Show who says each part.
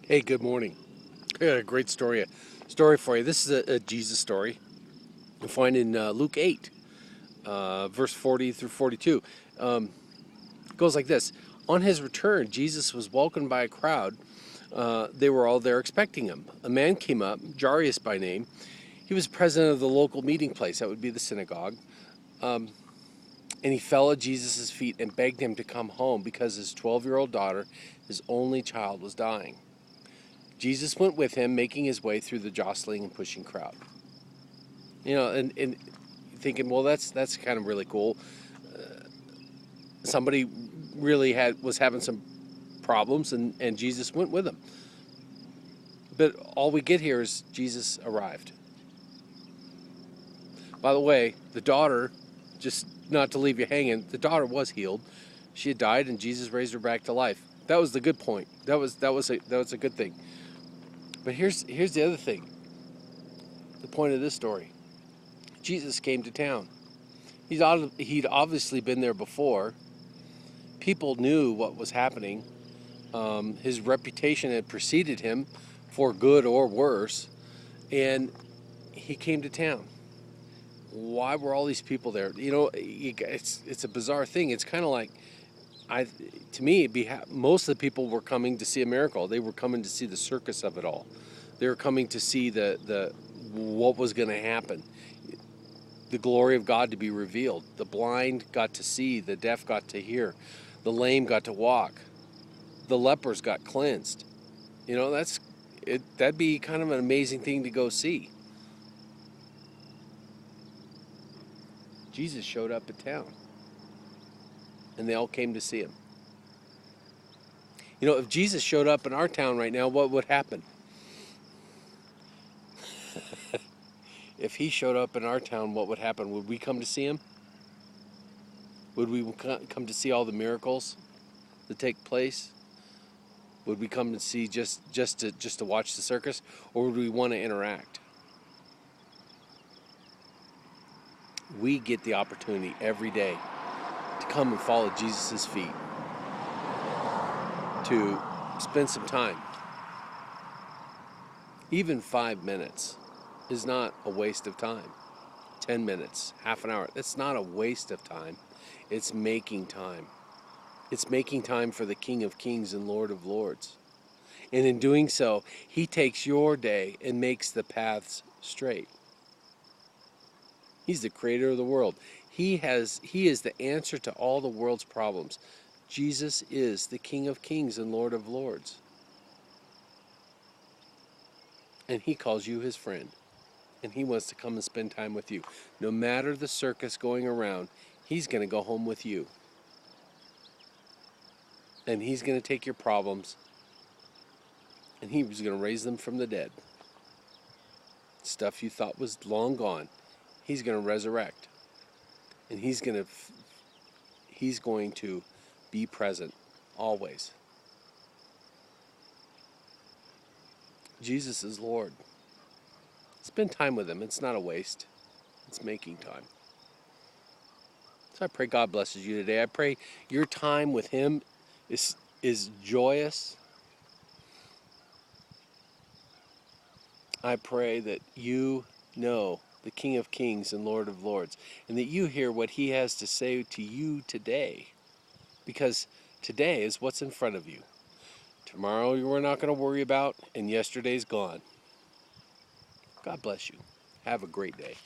Speaker 1: Hey, good morning. I got a great story for you. This is a Jesus story. You'll find in Luke 8, verse 40 through 42. It goes like this. On his return, Jesus was welcomed by a crowd. They were all there expecting him. A man came up, Jairus by name. He was president of the local meeting place. That would be the synagogue. And he fell at Jesus' feet and begged him to come home because his 12-year-old daughter, his only child, was dying. Jesus went with him, making his way through the jostling and pushing crowd. And thinking, well, that's kind of really cool. Somebody really was having some problems, and Jesus went with them. But all we get here is Jesus arrived. By the way, the daughter, just not to leave you hanging, the daughter was healed. She had died, and Jesus raised her back to life. That was the good point. That was a good thing. But here's the other thing. The point of this story. Jesus came to town. He'd obviously been there before. People knew what was happening. His reputation had preceded him, for good or worse, and he came to town. Why were all these people there? It's a bizarre thing. It's kind of like, to me, most of the people were coming to see a miracle. They were coming to see the circus of it all. They were coming to see the what was going to happen. The glory of God to be revealed. The blind got to see, the deaf got to hear, the lame got to walk, the lepers got cleansed. That'd be kind of an amazing thing to go see. Jesus showed up in town, and they all came to see him. If Jesus showed up in our town right now, what would happen? If he showed up in our town, what would happen? Would we come to see him? Would we come to see all the miracles that take place? Would we come to see just to watch the circus, or would we want to interact? We get the opportunity every day to come and follow Jesus' feet, to spend some time. Even 5 minutes is not a waste of time. 10 minutes, half an hour, that's not a waste of time. It's making time. It's making time for the King of Kings and Lord of Lords. And in doing so, he takes your day and makes the paths straight. He's the creator of the world. He is the answer to all the world's problems. Jesus is the King of Kings and Lord of Lords. And he calls you his friend. And he wants to come and spend time with you. No matter the circus going around, he's going to go home with you. And he's going to take your problems, and he was going to raise them from the dead. Stuff you thought was long gone, he's going to resurrect. And he's going to be present always. Jesus is Lord. Spend time with him. It's not a waste. It's making time. So I pray God blesses you today. I pray your time with him is joyous. I pray that you know the King of Kings and Lord of Lords, and that you hear what he has to say to you today, because today is what's in front of you. Tomorrow we're not going to worry about, and yesterday's gone. God bless you. Have a great day.